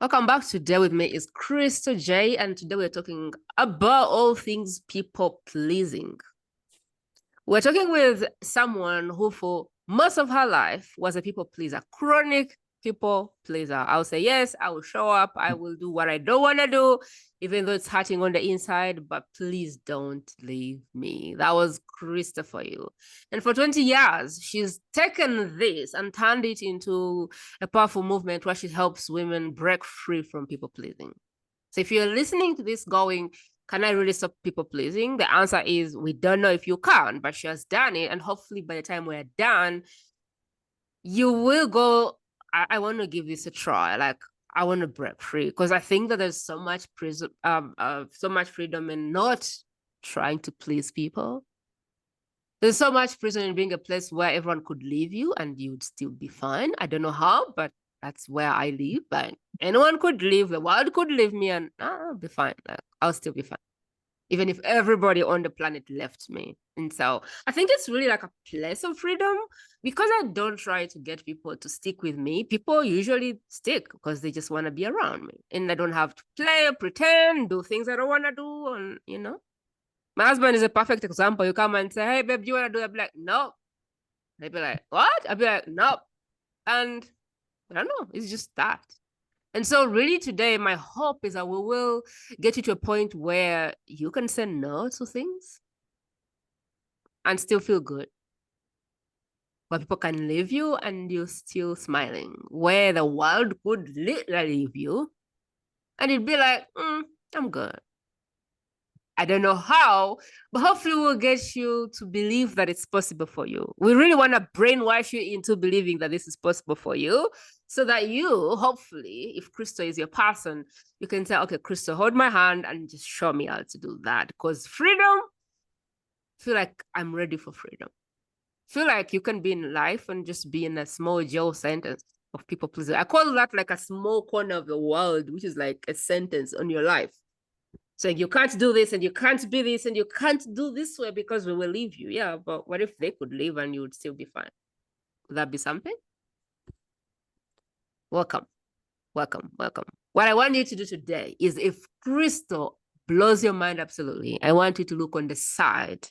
Welcome back. Today with me is Crystal J, and today we're talking about all things people pleasing. We're talking with someone who, for most of her life, was a people pleaser, chronic people pleaser. I'll say, yes, I will show up. I will do what I don't want to do, even though it's hurting on the inside, but please don't leave me. That was Krista for you. And for 20 years, she's taken this and turned it into a powerful movement where she helps women break free from people pleasing. So if you're listening to this going, can I really stop people pleasing? The answer is we don't know if you can, but she has done it. And hopefully by the time we're done, you will go, I want to give this a try. Like, I want to break free because I think that there's so much so much freedom in not trying to please people. There's so much freedom in being a place where everyone could leave you and you would still be fine. I don't know how, but that's where I live. But anyone could leave, the world could leave me, and I'll be fine. Like, I'll still be fine, even if everybody on the planet left me. And so I think it's really like a place of freedom because I don't try to get people to stick with me. People usually stick because they just want to be around me, and I don't have to play, pretend, do things I don't want to do, and. My husband is a perfect example. You come and say, hey, babe, do you want to do it? I'll be like, no. They'd be like, what? I'll be like, nope. And I don't know. It's just that. And so really today, my hope is that we will get you to a point where you can say no to things and still feel good. Where people can leave you and you're still smiling. Where the world could literally leave you and it'd be like, I'm good. I don't know how, but hopefully we'll get you to believe that it's possible for you. We really want to brainwash you into believing that this is possible for you so that you, hopefully, if Crystal is your person, you can say, okay, Crystal, hold my hand and just show me how to do that. Because freedom, I feel like I'm ready for freedom. I feel like you can be in life and just be in a small jail sentence of people pleasing. I call that like a small corner of the world, which is like a sentence on your life. Saying you can't do this and you can't be this and you can't do this way because we will leave you. Yeah, but what if they could leave and you would still be fine? Would that be something? Welcome, welcome, welcome. What I want you to do today is if Crystal blows your mind absolutely, I want you to look on the side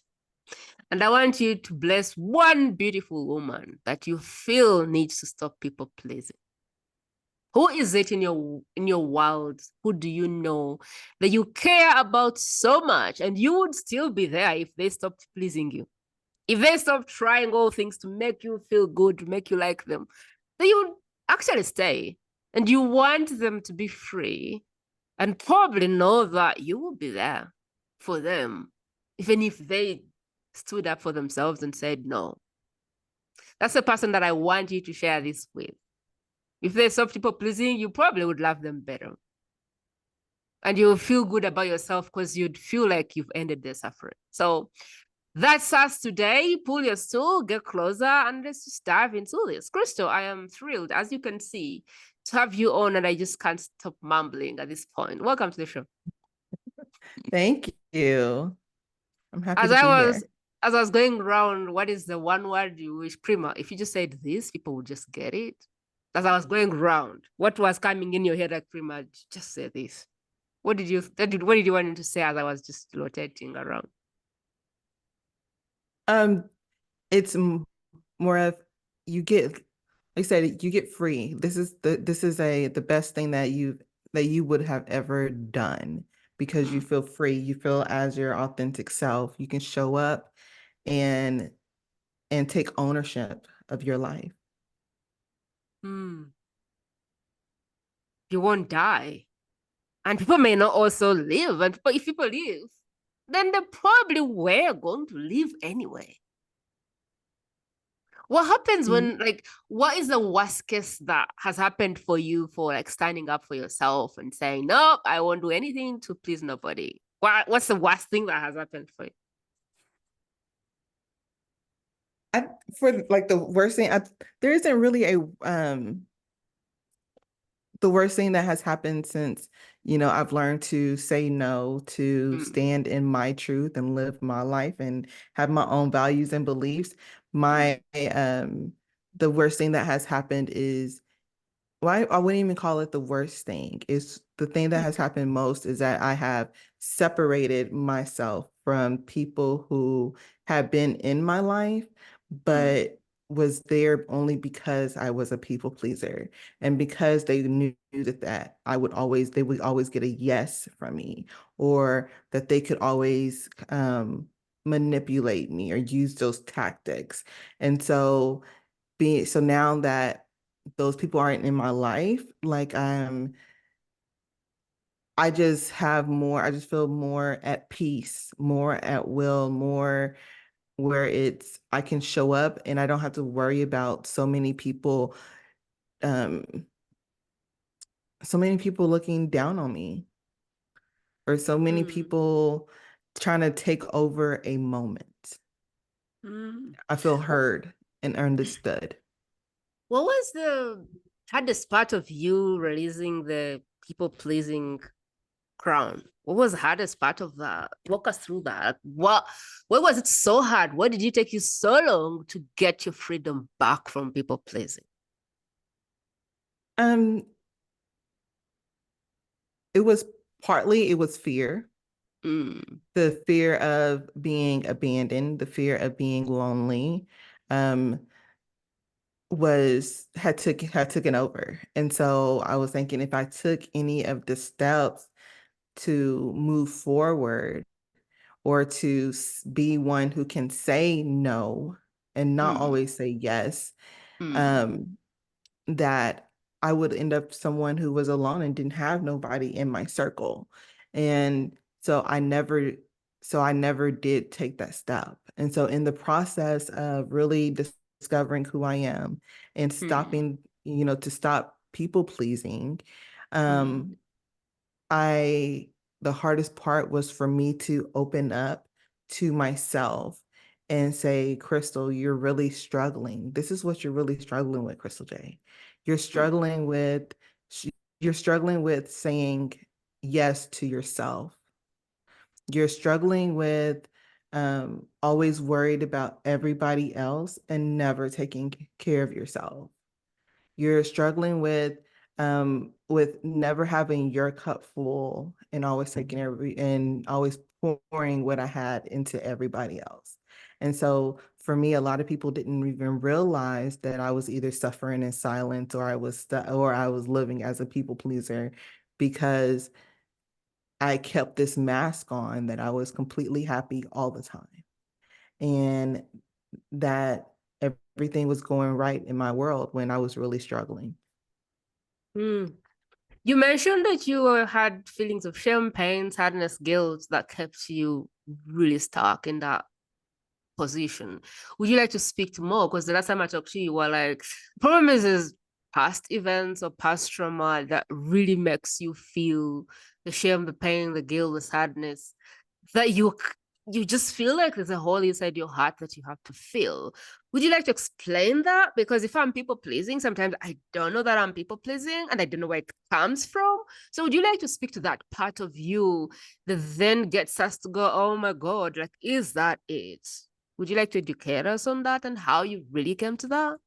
and I want you to bless one beautiful woman that you feel needs to stop people pleasing. Who is it in your world? Who do you know that you care about so much and you would still be there if they stopped pleasing you? If they stopped trying all things to make you feel good, to make you like them, then you would actually stay. And you want them to be free and probably know that you will be there for them, even if they stood up for themselves and said no. That's the person that I want you to share this with. If they stop people pleasing, you probably would love them better. And you'll feel good about yourself because you'd feel like you've ended their suffering. So that's us today. Pull your stool, get closer, and let's just dive into this. Crystal, I am thrilled, as you can see, to have you on, and I just can't stop mumbling at this point. Welcome to the show. Thank you. I'm happy As to I be was here. as I was going around, what is the one word you wish, Prima? If you just said this, people would just get it. As I was going around, what was coming in your head like Prima? Just say this. What did you want to say as I was just rotating around? Um, it's more of you get, like I said, you get free. This is the best thing that you would have ever done because you feel free. You feel as your authentic self. You can show up and and take ownership of your life. Hmm. You won't die. And people may not also live. But if people live, then they probably were going to live anyway. What happens Mm. when, like, what is the worst case that has happened for you for like standing up for yourself and saying, no, I won't do anything to please nobody? What's the worst thing that has happened for you? I, for like the worst thing, there isn't really a the worst thing that has happened since, I've learned to say no, to Mm, stand in my truth and live my life and have my own values and beliefs. mm, My The worst thing that has happened is well, I wouldn't even call it the worst thing. It's the thing that has happened most is that I have separated myself from people who have been in my life, Mm, but was there only because I was a people pleaser. And because they knew that they would always get a yes from me, or that they could always manipulate me or use those tactics. And so now that those people aren't in my life, like I just feel more at peace, more at will, more where I can show up and I don't have to worry about um so many people looking down on me, or so many mm, people trying to take over a moment. mm. I feel Wh- heard and understood. What was the hardest part of you releasing the people pleasing crown? What was the hardest part of that? Walk us through that. Why was it so hard? Why did it take you so long to get your freedom back from people pleasing? Um, it was fear, Mm, the fear of being abandoned, the fear of being lonely, um, had taken over. And so I was thinking if I took any of the steps to move forward or to be one who can say no and not mm, always say yes, mm, um, that I would end up someone who was alone and didn't have nobody in my circle. And so I never did take that step. And so in the process of really discovering who I am and mm, stopping, to stop people pleasing, mm, um, I the hardest part was for me to open up to myself and say, Crystal, you're really struggling. This is what you're really struggling with, Crystal J. You're mm, struggling with you're struggling with saying yes to yourself. You're struggling with always worried about everybody else and never taking care of yourself. You're struggling with never having your cup full and always taking and always pouring what I had into everybody else. And so for me, a lot of people didn't even realize that I was either suffering in silence or I was living as a people pleaser because I kept this mask on that I was completely happy all the time. And that everything was going right in my world when I was really struggling. mm. You mentioned that you had feelings of shame, pain, sadness, guilt that kept you really stuck in that position. Would you like to speak to more? Because the last time I talked to you, you were like, the problem is past events or past trauma that really makes you feel the shame, the pain, the guilt, the sadness that you just feel like there's a hole inside your heart that you have to fill. Would you like to explain that? Because if I'm people pleasing, sometimes I don't know that I'm people pleasing and I don't know where it comes from. So would you like to speak to that part of you that then gets us to go, oh my God, like, is that it? Would you like to educate us on that and how you really came to that?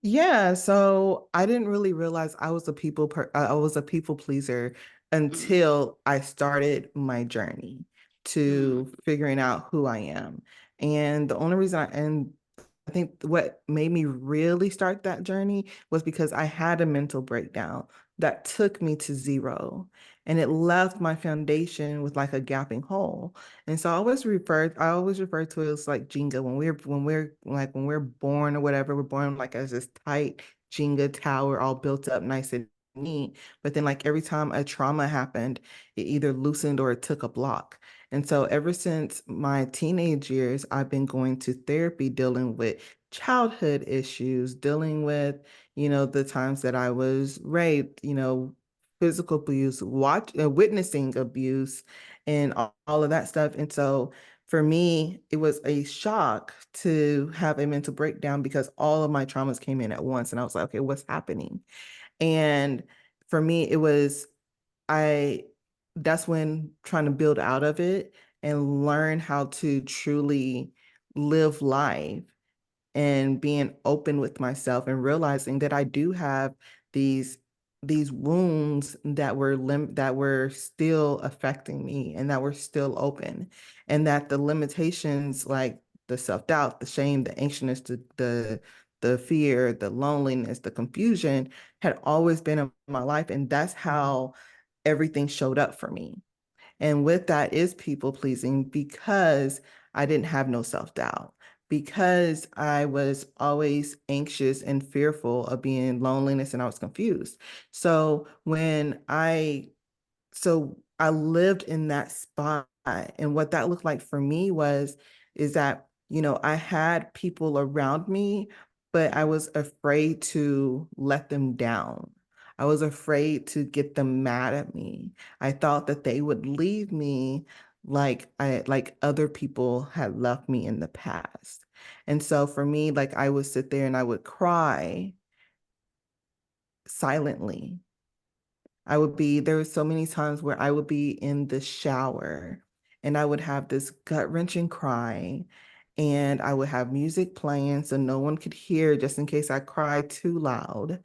Yeah, so I didn't really realize I was a people pleaser Mm, until I started my journey mm, to figuring out who I am. And the only reason and I think what made me really start that journey was because I had a mental breakdown that took me to zero, and it left my foundation with like a gaping hole. And so I always refer to it as like Jenga when we're born or whatever, we're born like as this tight Jenga tower all built up nice and neat. But then like every time a trauma happened, it either loosened or it took a block. And so ever since my teenage years, I've been going to therapy dealing with childhood issues, dealing with, the times that I was raped, physical abuse, witnessing abuse and all of that stuff. And so for me, it was a shock to have a mental breakdown because all of my traumas came in at once. And I was like, okay, what's happening? And for me, I, that's when trying to build out of it and learn how to truly live life and being open with myself and realizing that I do have these these wounds that were still affecting me and that were still open, and that the limitations like the self-doubt, the shame, the anxiousness, the fear, the loneliness, the confusion had always been in my life, and that's how everything showed up for me. And with that is people pleasing because I didn't have no self doubt, because I was always anxious and fearful of being loneliness and I was confused. So I lived in that spot. And what that looked like for me is that, I had people around me, but I was afraid to let them down. I was afraid to get them mad at me. I thought that they would leave me like other people had left me in the past. And so for me, like I would sit there and I would cry silently. There were so many times where I would be in the shower and I would have this gut wrenching cry, and I would have music playing so no one could hear just in case I cried too loud.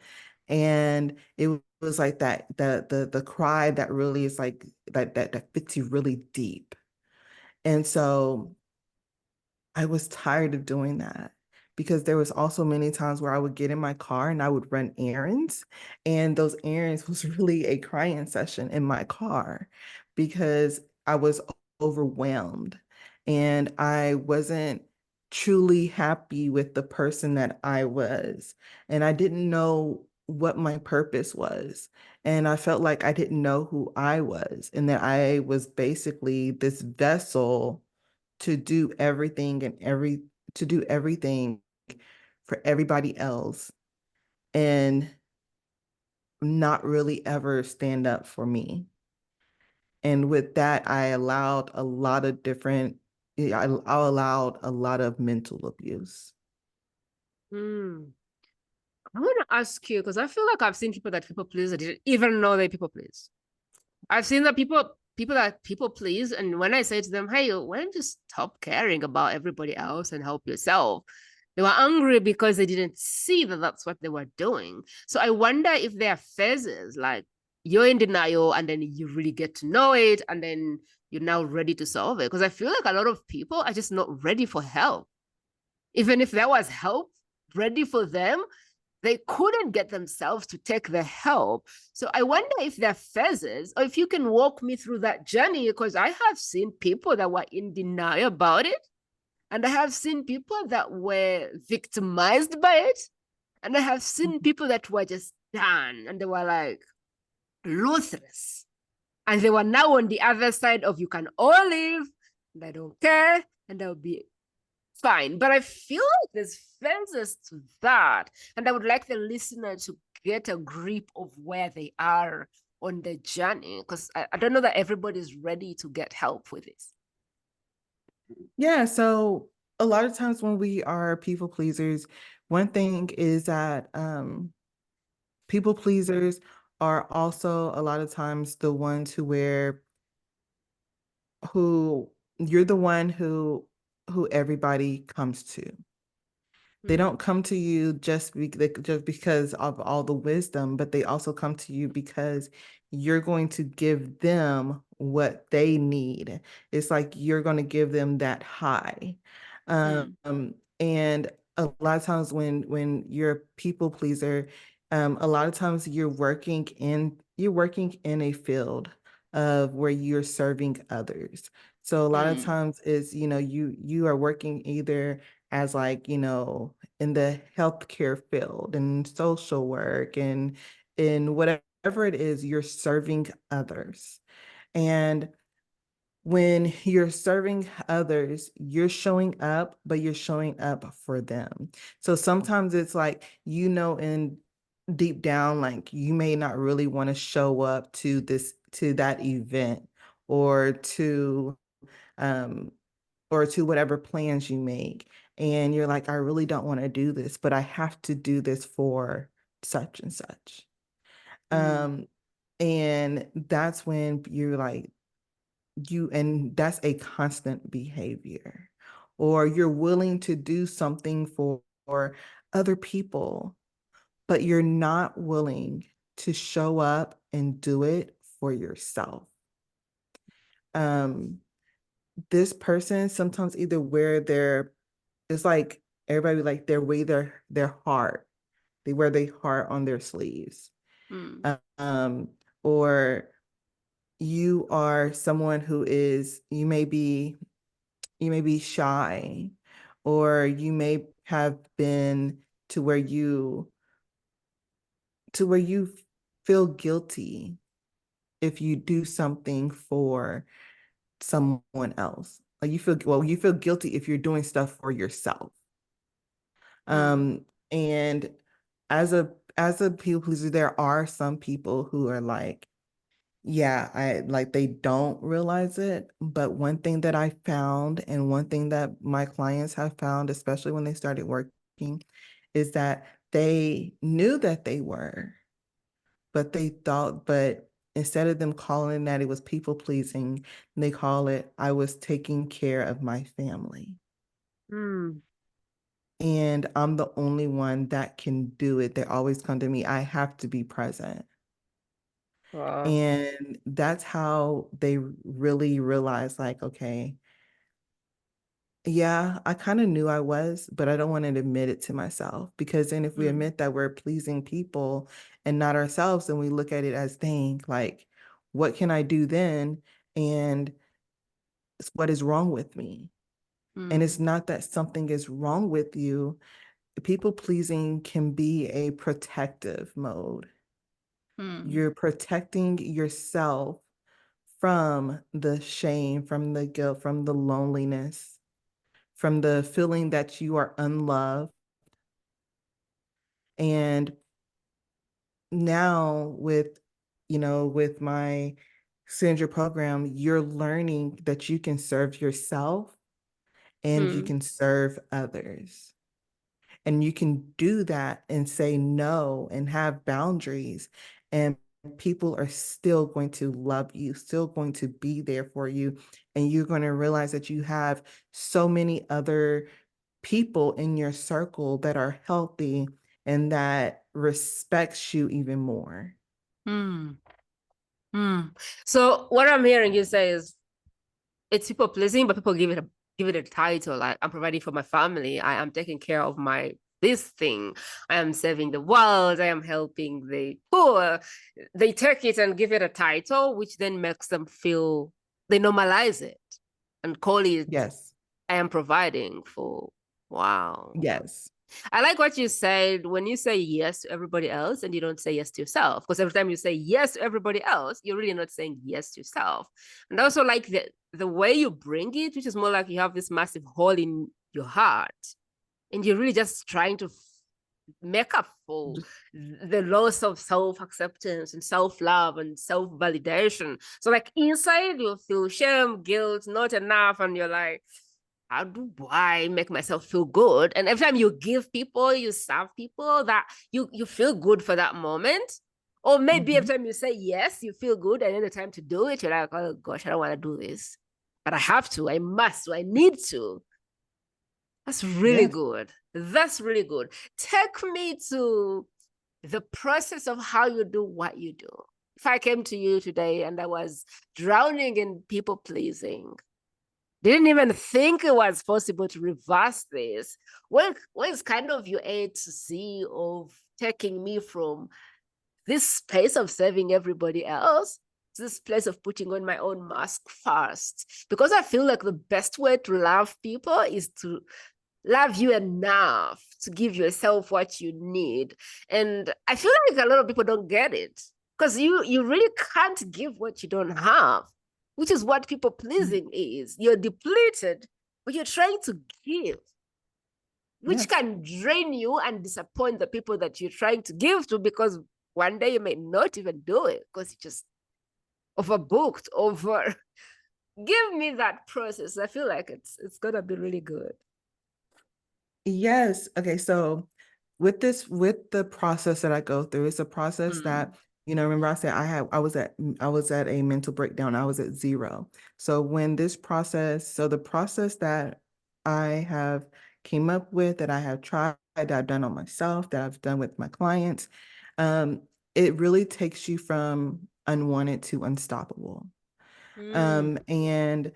And it was like that, the cry that really is like that fits you really deep. And so I was tired of doing that, because there was also many times where I would get in my car and I would run errands, and those errands was really a crying session in my car because I was overwhelmed and I wasn't truly happy with the person that I was, and I didn't know what my purpose was, and I felt like I didn't know who I was, and that I was basically this vessel to do everything and every to do everything for everybody else and not really ever stand up for me. And with that, I allowed a lot of different, I allowed a lot of mental abuse. Hmm. I want to ask you because I feel like I've seen people that people please that didn't even know they people please. I've seen that people that people please, and when I say to them, "Hey, why don't you stop caring about everybody else and help yourself?" They were angry because they didn't see that that's what they were doing. So I wonder if there are phases like you're in denial and then you really get to know it and then you're now ready to solve it. Because I feel like a lot of people are just not ready for help. Even if there was help ready for them, they couldn't get themselves to take the help. So I wonder if there are phases, or if you can walk me through that journey, because I have seen people that were in denial about it, and I have seen people that were victimized by it, and I have seen people that were just done, and they were like ruthless, and they were now on the other side of you can all leave, and I don't care, and I'll be fine. But I feel like there's fences to that. And I would like the listener to get a grip of where they are on the journey, because I don't know that everybody's ready to get help with this. Yeah, so a lot of times when we are people pleasers, one thing is that people pleasers are also a lot of times the ones who you're the one who everybody comes to. They Mm, don't come to you just because of all the wisdom, but they also come to you because you're going to give them what they need. It's like you're going to give them that high. mm, And a lot of times when you're a people pleaser, a lot of times you're working in a field of where you're serving others. So a lot of mm, times is, you are working either as like, in the healthcare field and social work and in whatever it is, you're serving others. And when you're serving others, you're showing up, but you're showing up for them. So sometimes it's like, in deep down, like you may not really want to show up to that event or um, to whatever plans you make. And you're like, I really don't want to do this, but I have to do this for such and such. mm, Um, and that's when you're like, and that's a constant behavior. Or you're willing to do something other people, but you're not willing to show up and do it for yourself. Um, this person sometimes either wear their, it's like everybody like they wear their heart. They wear their heart on their sleeves. Mm. Um, or you are someone who is, you may be shy, or you may have been to where you feel guilty if you do something for someone else. Like you feel guilty if you're doing stuff for yourself. Mm. And as a people pleaser, there are some people who are like, yeah, I like they don't realize it. But one thing that I found, and one thing that my clients have found, especially when they started working, is that they knew that they were, but instead of them calling that it was people pleasing, they call it, I was taking care of my family. Mm. And I'm the only one that can do it. They always come to me, I have to be present. Wow. And that's how they really realize, like, okay, yeah, I kind of knew I was, but I don't want to admit it to myself. Because then if we Mm. admit that we're pleasing people and not ourselves, then we look at it as thing like, what can I do then? And what is wrong with me? And Mm. it's not that something is wrong with you. People pleasing can be a protective mode. Mm. You're protecting yourself from the shame, from the guilt, from the loneliness, from the feeling that you are unloved. And now with my signature program, you're learning that you can serve yourself and you Mm. can serve others. And you can do that and say no and have boundaries. And people are still going to love you, still going to be there for you. And you're going to realize that you have so many other people in your circle that are healthy and that respects you even more. Mm. Mm. So what I'm hearing you say is it's people pleasing, but people give it a title like I'm providing for my family. I am taking care of my this thing. I am saving the world. I am helping the poor. They take it and give it a title, which then makes them feel they normalize it and call it Yes. I am providing for. Wow. Yes. I like what you said when you say yes to everybody else and you don't say yes to yourself. Because every time you say yes to everybody else, you're really not saying yes to yourself. And also like the way you bring it, which is more like you have this massive hole in your heart, and you're really just trying to make up for the loss of self-acceptance and self-love and self-validation. So like inside you feel shame, guilt, not enough, and you're like, how do I make myself feel good? And every time you give people, you serve people, that you feel good for that moment. Or maybe every Mhm. time you say yes, you feel good, and then the time to do it, you're like, oh gosh, I don't want to do this. But I have to, I must, I need to. That's really Yes. good. That's really good. Take me to the process of how you do what you do. If I came to you today and I was drowning in people pleasing, didn't even think it was possible to reverse this. Where's kind of your A to Z of taking me from this space of serving everybody else to this place of putting on my own mask first? Because I feel like the best way to love people is to love you enough to give yourself what you need. And I feel like a lot of people don't get it because you really can't give what you don't have, which is what people pleasing is. You're depleted, but you're trying to give, which Yes. can drain you and disappoint the people that you're trying to give to, because one day you may not even do it because you just overbooked over. Give me that process. I feel like it's gonna be really good. Yes. Okay. So with the process that I go through, it's a process Mm. that, remember I said I was at a mental breakdown. I was at zero. So the process that I have came up with, that I have tried that I've done on myself, that I've done with my clients, um, it really takes you from unwanted to unstoppable. Mm. And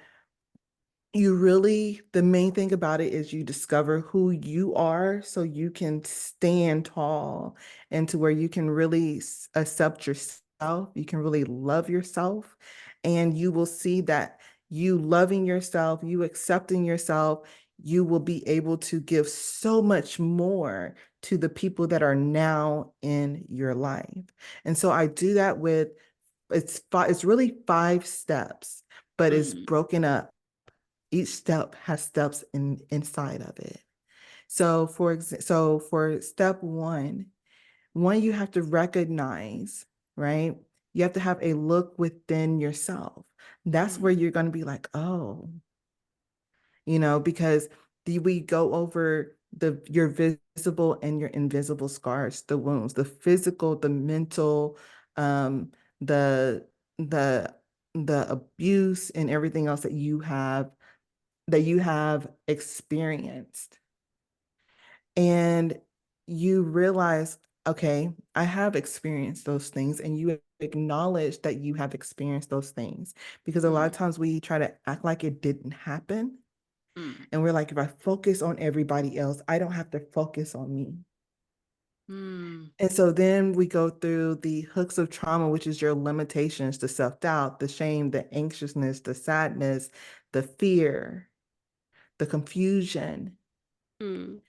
you really, the main thing about it is you discover who you are so you can stand tall and to where you can really accept yourself. You can really love yourself. And you will see that you loving yourself, you accepting yourself, you will be able to give so much more to the people that are now in your life. And so I do that with it's really 5 steps, but it's Mm. broken up. Each step has steps inside of it. So for step one, you have to recognize, right? You have to have a look within yourself. That's where Mm. you're going to be like, oh, because we go over your visible and your invisible scars, the wounds, the physical, the mental, um, the the the abuse and everything else that you have experienced. And you realize, okay, I have experienced those things, and you acknowledge that you have experienced those things. Because a lot of Mm. times we try to act like it didn't happen. Mm. And we're like, if I focus on everybody else, I don't have to focus on me. Mm. And so then we go through the hooks of trauma, which is your limitations, the self-doubt, the shame, the anxiousness, the sadness, the fear, the confusion. Mm.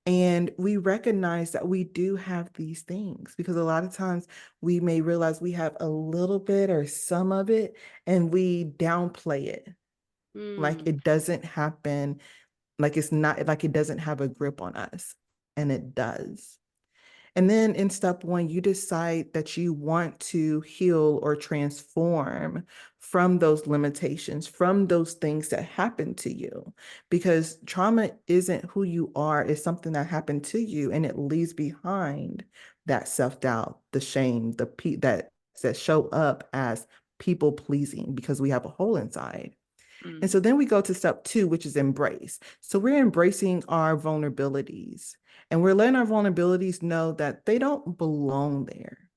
And we recognize that we do have these things because a lot of times we may realize we have a little bit or some of it and we downplay it. Like Mm. it doesn't happen, like it's not like it doesn't have a grip on us. And it does. And then in step one, you decide that you want to heal or transform from those limitations, from those things that happened to you. Because trauma isn't who you are, it's something that happened to you and it leaves behind that self-doubt, the shame, that show up as people pleasing because we have a hole inside. And Mm. so then we go to step two, which is embrace. So we're embracing our vulnerabilities and we're letting our vulnerabilities know that they don't belong there.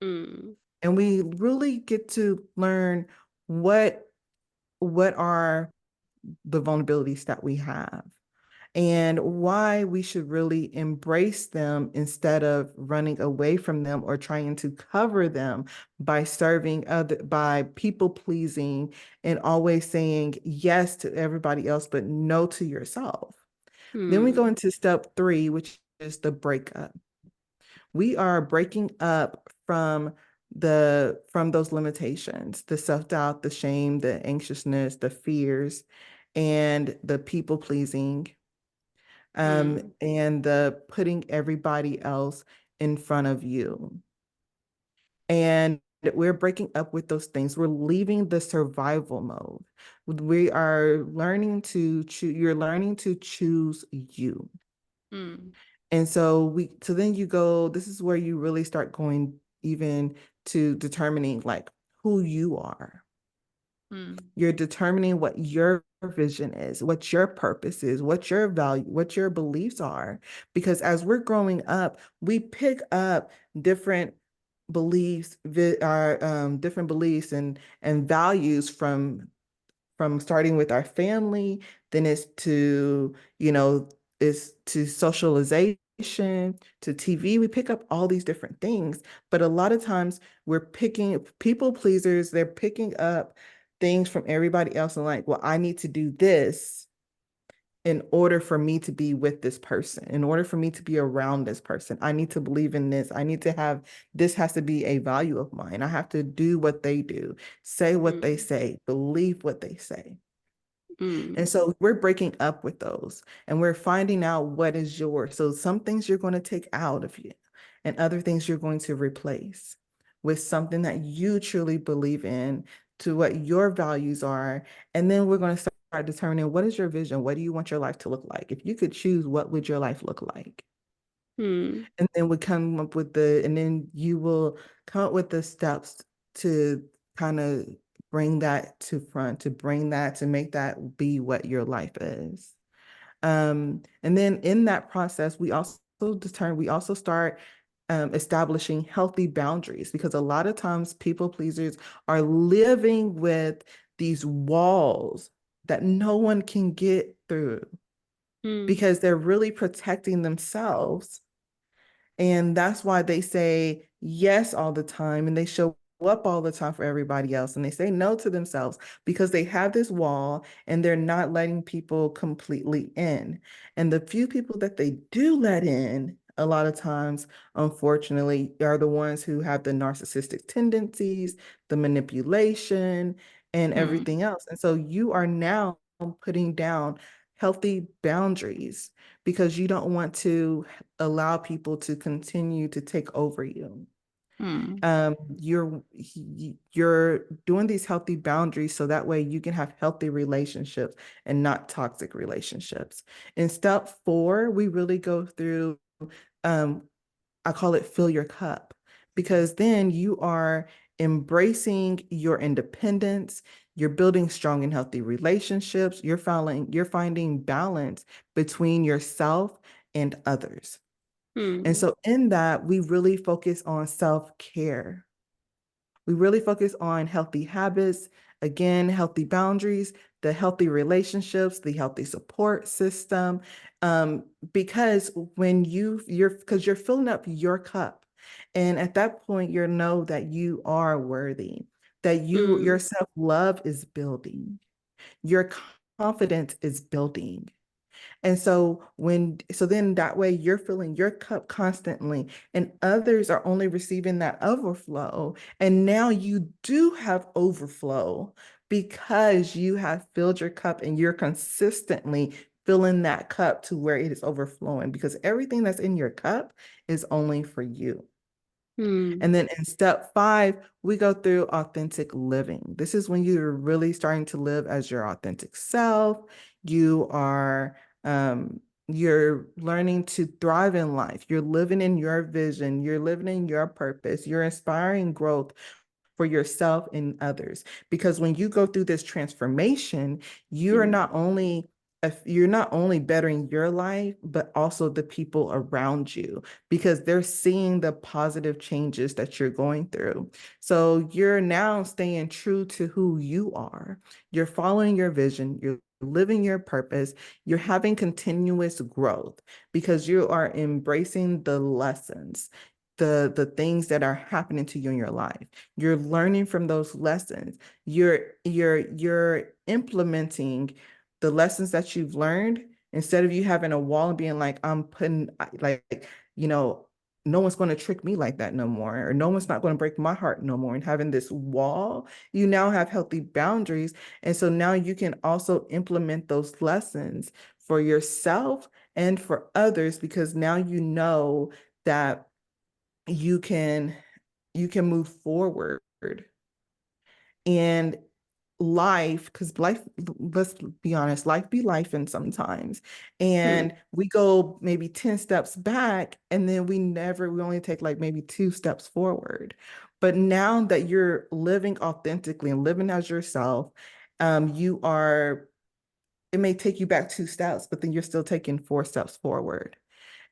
Mm. And we really get to learn what are the vulnerabilities that we have and why we should really embrace them instead of running away from them or trying to cover them by people pleasing and always saying yes to everybody else but no to yourself. Then we go Mm. into step three, which is the breakup. We are breaking up from those limitations, the self-doubt, the shame, the anxiousness, the fears, and the people pleasing, Mm. and the putting everybody else in front of you. And we're breaking up with those things. We're leaving the survival mode. We are learning to choose, you're learning to choose you. Mm. And so then you go, this is where you really start going even to determining like who you are. Mm. You're determining what your vision is, what your purpose is, what your value, what your beliefs are. Because as we're growing up, we pick up different different beliefs and values from starting with our family, then it's to socialization, to TV. We pick up all these different things, but a lot of times we're picking people pleasers, they're picking up things from everybody else and like, well, I need to do this in order for me to be with this person, in order for me to be around this person. I need to believe in this. I need to have this has to be a value of mine. I have to do what they do, say what they Mm. say, believe what they say. And Mm. so we're breaking up with those and we're finding out what is yours. So some things you're going to take out of you and other things you're going to replace with something that you truly believe in, to what your values are. And then we're going to start determining, what is your vision? What do you want your life to look like? If you could choose, what would your life look like? Mm. And then and then you will come up with the steps to kind of bring that to front, to make that be what your life is. And then in that process, we also we also start establishing healthy boundaries, because a lot of times people pleasers are living with these walls that no one can get through Mm. because they're really protecting themselves. And that's why they say yes all the time and they show up all the time for everybody else. And they say no to themselves because they have this wall and they're not letting people completely in. And the few people that they do let in, a lot of times, unfortunately, are the ones who have the narcissistic tendencies, the manipulation, and Mm. everything else. And so you are now putting down healthy boundaries because you don't want to allow people to continue to take over you. Mm. You're doing these healthy boundaries so that way you can have healthy relationships and not toxic relationships. In step 4, we really go through um, I call it fill your cup, because then you are embracing your independence, you're building strong and healthy relationships, you're finding balance between yourself and others. And Mm. so in that, we really focus on self-care. We really focus on healthy habits, again, healthy boundaries, the healthy relationships, the healthy support system. Because when because you're filling up your cup. And at that point, you know that you are worthy, that your Mm. self-love is building, your confidence is building. And so then that way you're filling your cup constantly and others are only receiving that overflow. And now you do have overflow because you have filled your cup and you're consistently filling that cup to where it is overflowing, because everything that's in your cup is only for you. Mm. And then in step 5, we go through authentic living. This is when you're really starting to live as your authentic self. You are you're learning to thrive in life. You're living in your vision. You're living in your purpose. You're inspiring growth for yourself and others. Because when you go through this transformation, Mm. you're not only bettering your life, but also the people around you, because they're seeing the positive changes that you're going through. So you're now staying true to who you are. You're following your vision. You're living your purpose. You're having continuous growth because you are embracing the lessons, the things that are happening to you in your life. You're learning from those lessons. You're implementing the lessons that you've learned, instead of you having a wall and being like, I'm putting like, you know, no one's going to trick me like that no more, or no one's not going to break my heart no more. And having this wall, you now have healthy boundaries. And so now you can also implement those lessons for yourself and for others, because now you know that you can you can move forward. And life, because life, let's be honest, life be life and sometimes. Mm. And we go maybe 10 steps back and then we only take like maybe 2 steps forward. But now that you're living authentically and living as yourself, you are, it may take you back 2 steps, but then you're still taking 4 steps forward.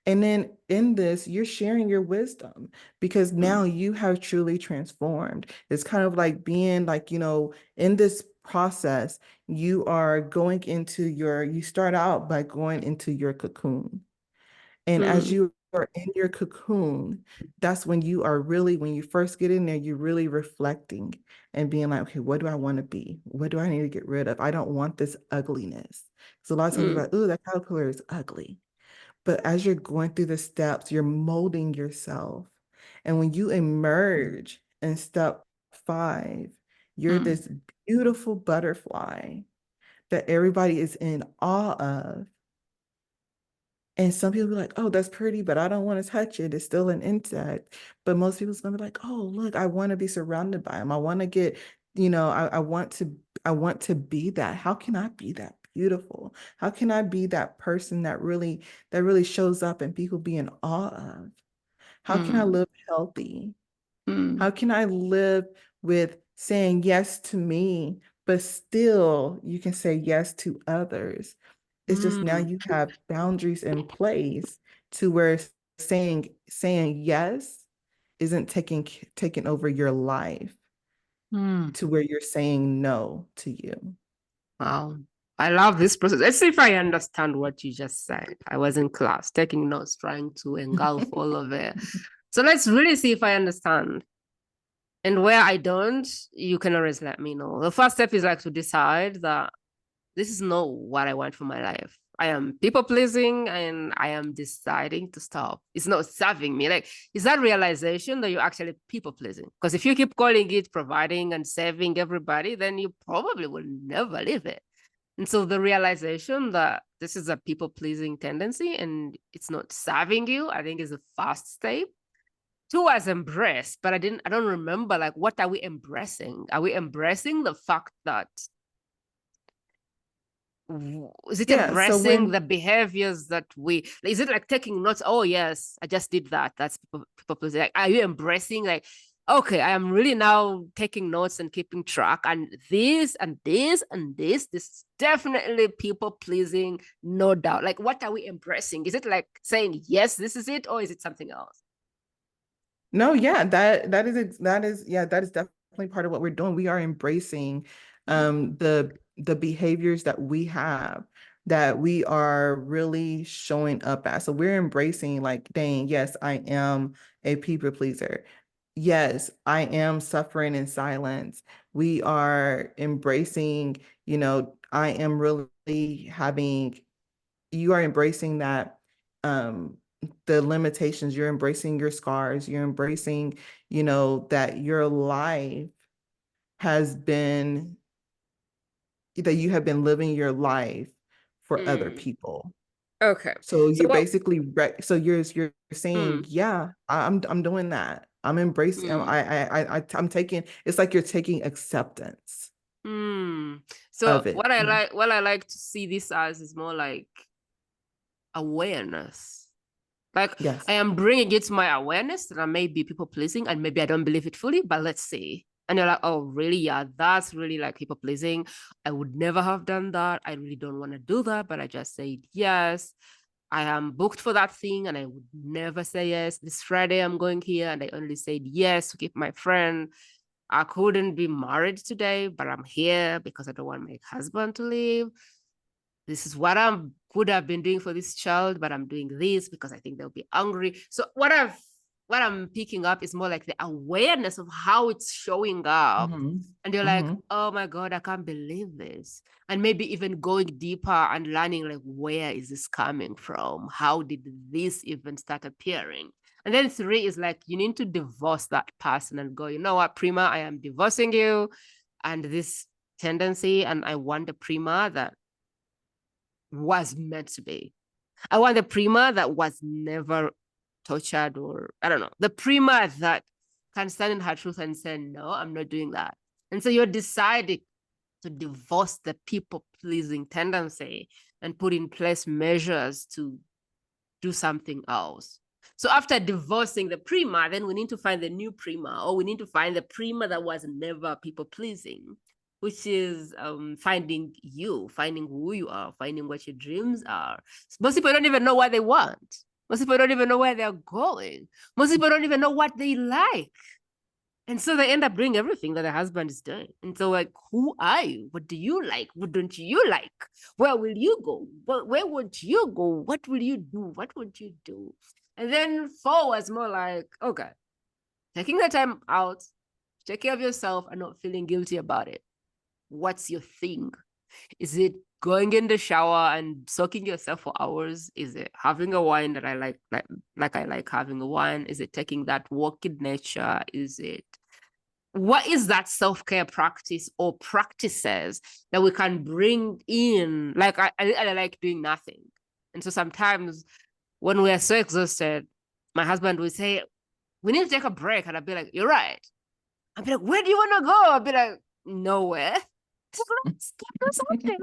And then in this, you're sharing your wisdom because Mm. now you have truly transformed. It's kind of like being like, in this process, you start out by going into your cocoon. And as Mm. you are in your cocoon, that's when when you first get in there, you're really reflecting and being like, okay, what do I want to be? What do I need to get rid of? I don't want this ugliness. So a lot of times we're Mm. like, oh, that caterpillar is ugly. But as you're going through the steps, you're molding yourself. And when you emerge in step 5, you're Mm. this beautiful butterfly that everybody is in awe of. And some people be like, oh, that's pretty, but I don't want to touch it. It's still an insect. But most people's gonna be like, oh, look, I want to be surrounded by them. I want to get, I want to be that. How can I be that beautiful? How can I be that person that really shows up and people be in awe of? How can I Mm. live healthy? Mm. How can I live with saying yes to me, but still you can say yes to others? It's just now Mm. you have boundaries in place to where it's saying yes isn't taking over your life Hmm. to where you're saying no to you. Wow. I love this process. Let's see if I understand what you just said. I was in class taking notes, trying to engulf all of it. So let's really see if I understand. And where I don't, you can always let me know. The first step is like to decide that this is not what I want for my life. I am people pleasing and I am deciding to stop. It's not serving me. Like, is that realization that you're actually people pleasing? Because if you keep calling it providing and serving everybody, then you probably will never leave it. And so the realization that this is a people pleasing tendency and it's not serving you, I think is the first step. Two was embrace, but I don't remember like what are we embracing? Are we embracing the fact that is it Yeah, so embracing when the behaviors that we is it like taking notes? Oh yes, I just did that. That's people pleasing. Like, are you embracing like okay, I am really now taking notes and keeping track and this and this and this is definitely people pleasing, no doubt. Like what are we embracing? Is it like saying yes, this is it, or is it something else? No, yeah, that is definitely part of what we're doing. We are embracing Mm, the behaviors that we have that we are really showing up as. So we're embracing like, dang, yes, I am a people pleaser. Yes, I am suffering in silence. We are embracing, I am really having, you are embracing that the limitations, you're embracing your scars, you're embracing, that your life has been, that you have been living your life for other mm. people. Okay. So So you're what basically so you're saying, mm, yeah, I'm doing that. I'm embracing, mm, I'm taking, it's like you're taking acceptance mm. So of it. what I like to see this as is more like awareness. Like Yes. I am bringing it to my awareness that I may be people pleasing and maybe I don't believe it fully, but let's see. And you're like, oh, really? Yeah, that's really like people pleasing. I would never have done that. I really don't want to do that, but I just said yes. I am booked for that thing and I would never say yes. This Friday I'm going here and I only said yes to keep my friend. I couldn't be married today, but I'm here because I don't want my husband to leave. This is what I could have been doing for this child, but I'm doing this because I think they'll be angry. So what I'm picking up is more like the awareness of how it's showing up. Mm-hmm. And you're like, Mm-hmm. oh my God, I can't believe this. And maybe even going deeper and learning like where is this coming from? How did this even start appearing? And then three is like you need to divorce that person and go, you know what, Prima, I am divorcing you and this tendency, and I want a Prima that was meant to be. I want the Prima that was never tortured or I don't know. The Prima that can stand in her truth and say, no, I'm not doing that. And so you're deciding to divorce the people pleasing tendency and put in place measures to do something else. So after divorcing the Prima, then we need to find the new Prima, or we need to find the Prima that was never people pleasing, which is finding you, finding who you are, finding what your dreams are. Most people don't even know what they want. Most people don't even know where they're going. Most people don't even know what they like. And so they end up doing everything that the husband is doing. And so, like, who are you? What do you like? What don't you like? Where will you go? Where would you go? What will you do? What would you do? And then four was more like, okay, taking the time out, take care of yourself and not feeling guilty about it. What's your thing? Is it going in the shower and soaking yourself for hours? Is it having a wine that I like I like having a wine? Is it taking that walk in nature? Is it what is that self-care practice or practices that we can bring in? Like I like doing nothing. And so sometimes when we are so exhausted, my husband will say, we need to take a break. And I'll be like, you're right. I'll be like, where do you want to go? I'll be like, nowhere. So let's go do something.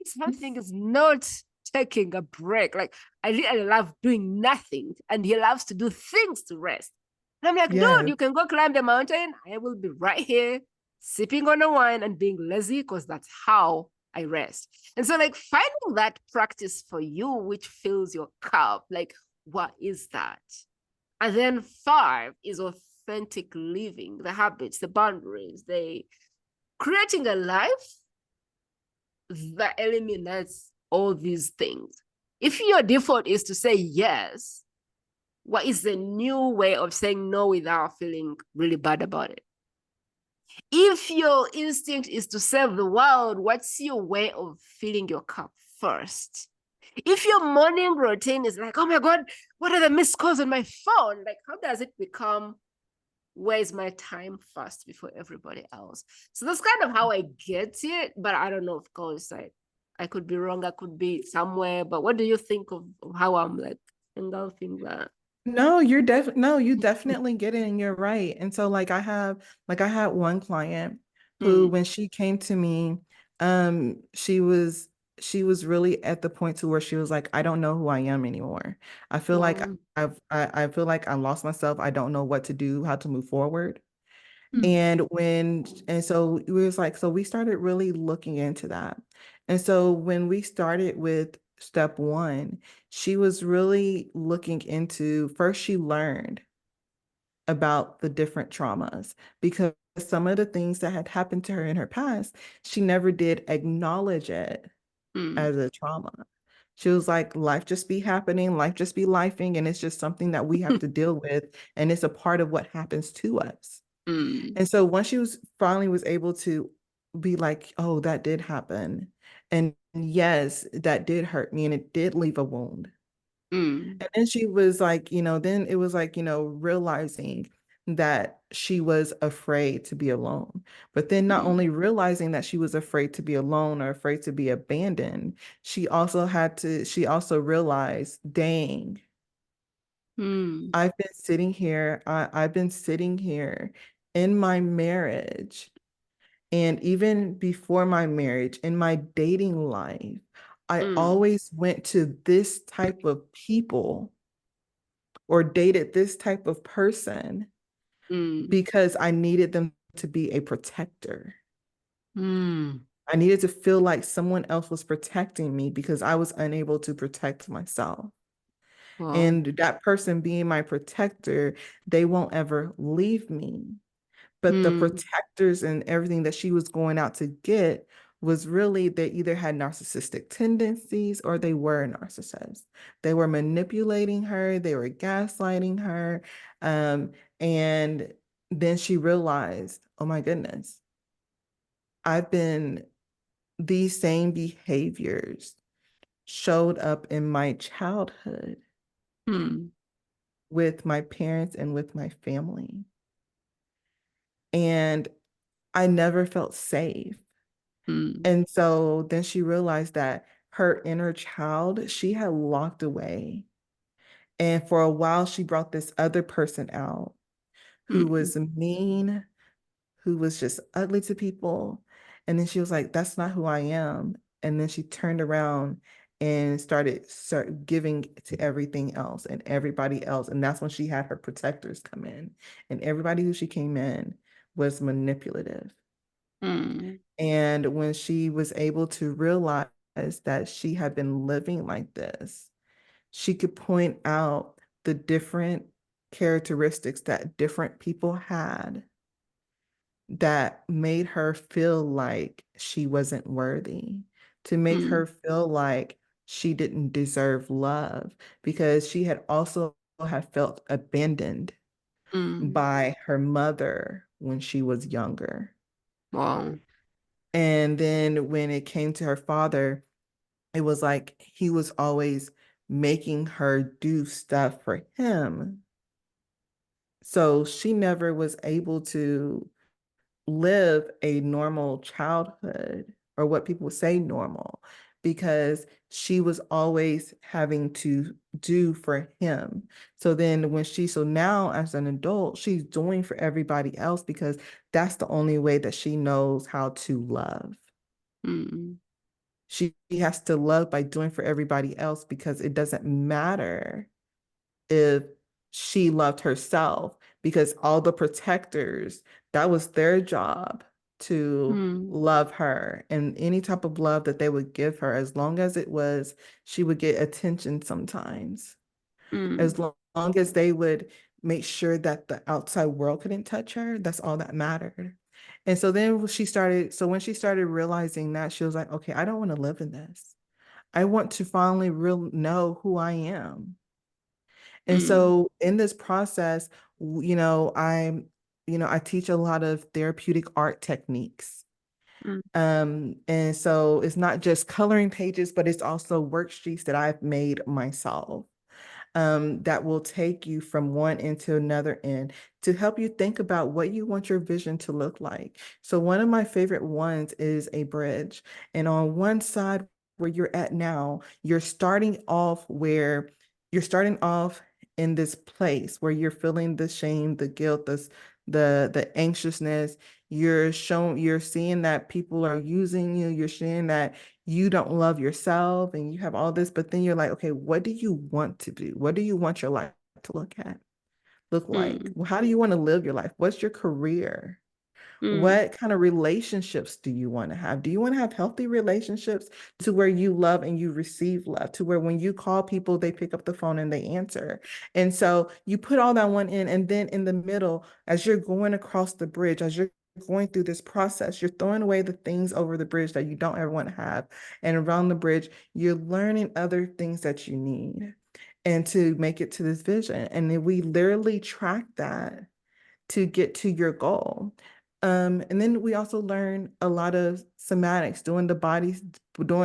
Something is not taking a break. Like I love doing nothing, and he loves to do things to rest. And I'm like, dude, Yes. you can go climb the mountain. I will be right here sipping on a wine and being lazy because that's how I rest. And so, like, finding that practice for you, which fills your cup, like, What is that? And then 5 is authentic living, the habits, the boundaries, the creating a life that eliminates all these things. If your default is to say yes, what is the new way of saying no without feeling really bad about it? If your instinct is to serve the world, what's your way of filling your cup first? If your morning routine is like, oh my God, what are the missed calls on my phone? Like, how does it become, where's my time first before everybody else? So that's kind of how I get it. But I don't know, of course, I could be wrong. I could be somewhere. But what do you think of how I'm like engulfing that? No, you definitely get it and you're right. And so I had one client who Hmm. when she came to me, she was really at the point to where she was like, I don't know who I am anymore. I feel like Wow. I feel like I lost myself. I don't know what to do, how to move forward. Hmm. And so it was like, so we started really looking into that. And so when we started with step one, she was really looking into first, she learned about the different traumas because some of the things that had happened to her in her past, she never did acknowledge it Hmm. as a trauma. She was like, life just be happening, life just be lifing, and it's just something that we have to deal with, and it's a part of what happens to us. Hmm. And so once she was finally was able to be like, oh, that did happen. And yes, that did hurt me and it did leave a wound. Hmm. And then she was like, then it was like, realizing that she was afraid to be alone. But then not Hmm. only realizing that she was afraid to be alone or afraid to be abandoned, she also realized, dang, Hmm. I've been sitting here in my marriage. And even before my marriage, in my dating life, I Hmm. always went to this type of people or dated this type of person Hmm. because I needed them to be a protector. Hmm. I needed to feel like someone else was protecting me because I was unable to protect myself. Wow. And that person being my protector, they won't ever leave me. But the Hmm. protectors and everything that she was going out to get was really they either had narcissistic tendencies or they were narcissists. They were manipulating her, they were gaslighting her. Um, and then she realized, oh my goodness, I've been these same behaviors showed up in my childhood Hmm. with my parents and with my family. And I never felt safe. Hmm. And so then she realized that her inner child, she had locked away. And for a while, she brought this other person out who Hmm. was mean, who was just ugly to people. And then she was like, that's not who I am. And then she turned around and started giving to everything else and everybody else. And that's when she had her protectors come in. And everybody who she came in was manipulative. Hmm. And when she was able to realize that she had been living like this, she could point out the different characteristics that different people had that made her feel like she wasn't worthy, to make Hmm. her feel like she didn't deserve love, because she had also had felt abandoned Hmm. by her mother when she was younger. Wow. And then when it came to her father, it was like he was always making her do stuff for him. So she never was able to live a normal childhood or what people would say normal because she was always having to do for him. So now as an adult, she's doing for everybody else because that's the only way that she knows how to love. Hmm. She has to love by doing for everybody else because it doesn't matter if she loved herself because all the protectors, that was their job to Hmm. love her and any type of love that they would give her, as long as it was, she would get attention sometimes. Mm, As long as they would make sure that the outside world couldn't touch her, that's all that mattered. And so then when she started realizing that, she was like, okay, I don't want to live in this. I want to finally real know who I am. And mm, so in this process, I teach a lot of therapeutic art techniques. mm, And so it's not just coloring pages, but it's also worksheets that I've made myself, that will take you from one end to another end to help you think about what you want your vision to look like. So one of my favorite ones is a bridge. And on one side where you're at now, you're starting off in this place where you're feeling the shame, the guilt, the anxiousness. You're seeing that people are using you, you're seeing that you don't love yourself and you have all this, but then you're like, okay, what do you want to do? What do you want your life to look like? mm, How do you want to live your life? What's your career? mm, What kind of relationships do you want to have? Do you want to have healthy relationships to where you love and you receive love, to where when you call people, they pick up the phone and they answer? And so you put all that one in, and then in the middle, as you're going across the bridge, as you're going through this process, you're throwing away the things over the bridge that you don't ever want to have. And around the bridge, you're learning other things that you need and to make it to this vision. And then we literally track that to get to your goal. And then we also learn a lot of somatics, doing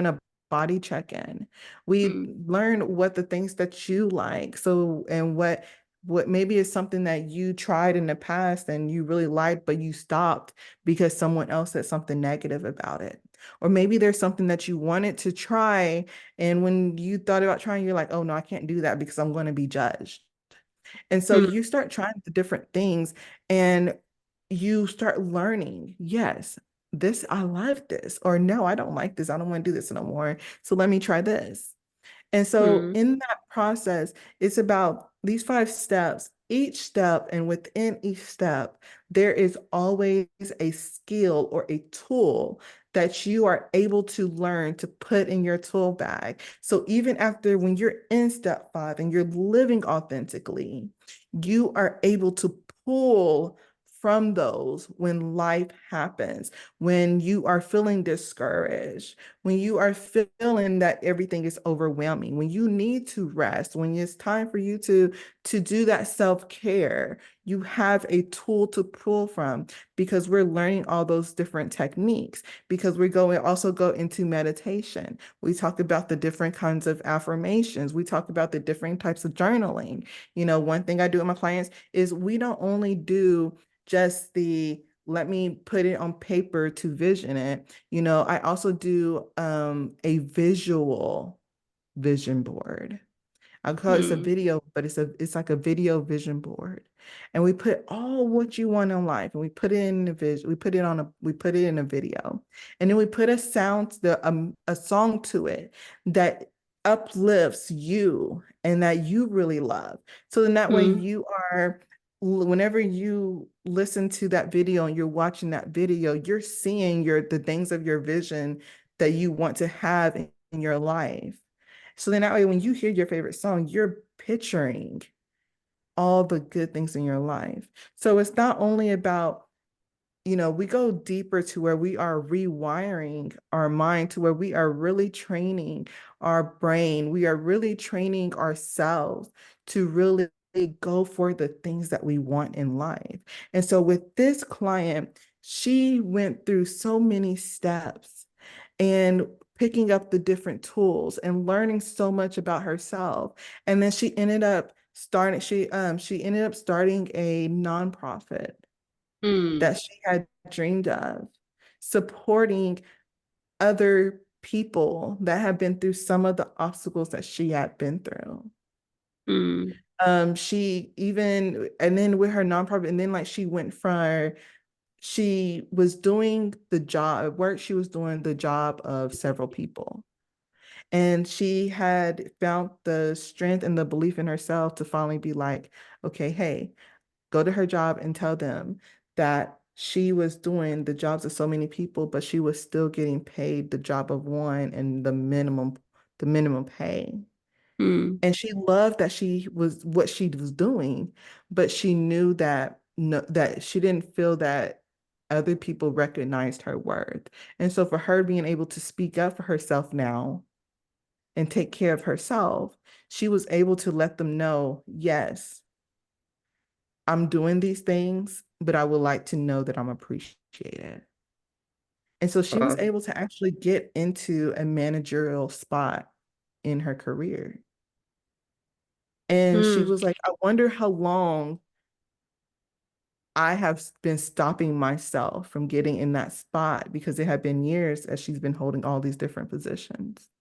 a body check-in. We mm, learn what the things that you like. So, and what maybe is something that you tried in the past and you really liked, but you stopped because someone else said something negative about it. Or maybe there's something that you wanted to try, and when you thought about trying, you're like, oh no, I can't do that because I'm going to be judged. And so mm, you start trying the different things and you start learning, yes, I like this, or no, I don't like this. I don't want to do this no more. So let me try this. And so mm, in that process, it's about these 5 steps. Each step, and within each step, there is always a skill or a tool that you are able to learn to put in your tool bag. So even after when you're in step 5 and you're living authentically, you are able to pull from those when life happens, when you are feeling discouraged, when you are feeling that everything is overwhelming, when you need to rest, when it's time for you to do that self-care, you have a tool to pull from, because we're learning all those different techniques, because also go into meditation. We talk about the different kinds of affirmations. We talk about the different types of journaling. One thing I do with my clients is we don't only do just the let me put it on paper to vision it. I also do a visual vision board. I call it a mm, video, but it's like a video vision board. And we put all what you want in life, and we put it in a vision, we put it in a video. And then we put a song to it that uplifts you and that you really love. So then that way mm, whenever you listen to that video and you're watching that video, you're seeing the things of your vision that you want to have in your life. So then that way, when you hear your favorite song, you're picturing all the good things in your life. So it's not only about, we go deeper to where we are rewiring our mind, to where we are really training our brain. We are really training ourselves to really go for the things that we want in life. And so with this client, she went through so many steps and picking up the different tools and learning so much about herself. And then she ended up starting a nonprofit mm, that she had dreamed of, supporting other people that have been through some of the obstacles that she had been through. mm, And then with her nonprofit, and then like she was doing the job at work, she was doing the job of several people. And she had found the strength and the belief in herself to finally be like, okay, hey, go to her job and tell them that she was doing the jobs of so many people, but she was still getting paid the job of one and the minimum pay. Mm. And she loved that she was what she was doing, but she knew that no, that she didn't feel that other people recognized her worth. And so for her being able to speak up for herself now and take care of herself, she was able to let them know, yes, I'm doing these things, but I would like to know that I'm appreciated. And so she was Wow. able to actually get into a managerial spot in her career. And she Mm. was like, I wonder how long I have been stopping myself from getting in that spot because it had been years as she's been holding all these different positions.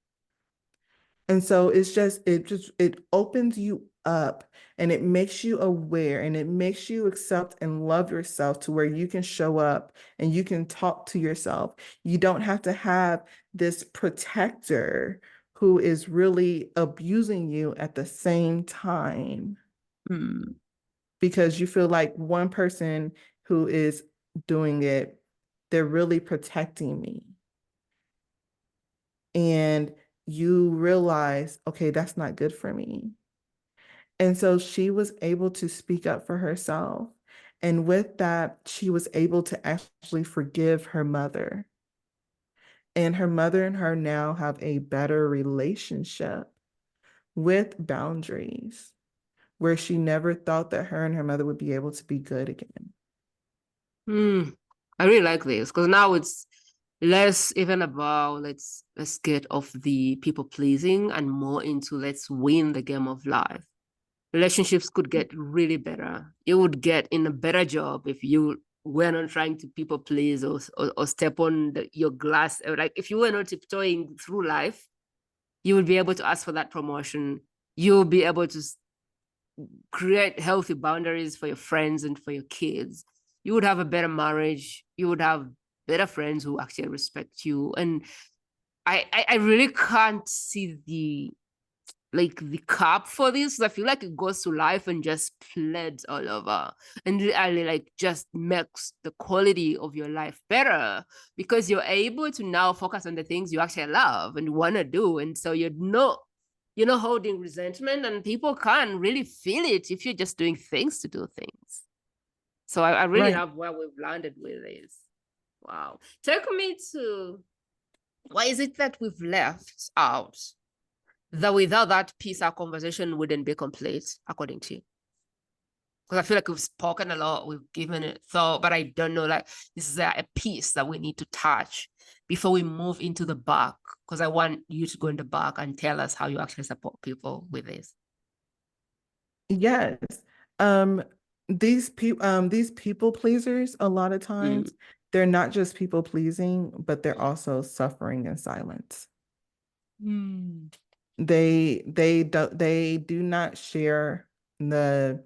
And so it opens you up and it makes you aware and it makes you accept and love yourself to where you can show up and you can talk to yourself. You don't have to have this protector who is really abusing you at the same time Mm. because you feel like one person who is doing it, they're really protecting me. And you realize, okay, that's not good for me. And so she was able to speak up for herself. And with that, she was able to actually forgive her mother. And her mother and her now have a better relationship with boundaries, where she never thought that her and her mother would be able to be good again. Mm. I really like this because now it's less even about let's get off the people pleasing and more into let's win the game of life. Relationships could get really better. You would get in a better job if you were not trying to people please or step on your glass. Like if you were not tiptoeing through life, you would be able to ask for that promotion. You'll be able to create healthy boundaries for your friends and for your kids. You would have a better marriage. You would have better friends who actually respect you. And I really can't see the cap for this. I feel like it goes to life and just spreads all over and really like just makes the quality of your life better because you're able to now focus on the things you actually love and want to do. And so you're not holding resentment and people can't really feel it if you're just doing things to do things. So I really Right. love where we've landed with this. Wow. Take me to why is it that we've left out that without that piece, our conversation wouldn't be complete, according to you? Because I feel like we've spoken a lot, we've given it thought, but I don't know, like, this is a piece that we need to touch before we move into the back. Because I want you to go in the back and tell us how you actually support people with this. Yes. Um, these people pleasers, a lot of Mm. times, they're not just people pleasing, but they're also suffering in silence. Mm. They do not share the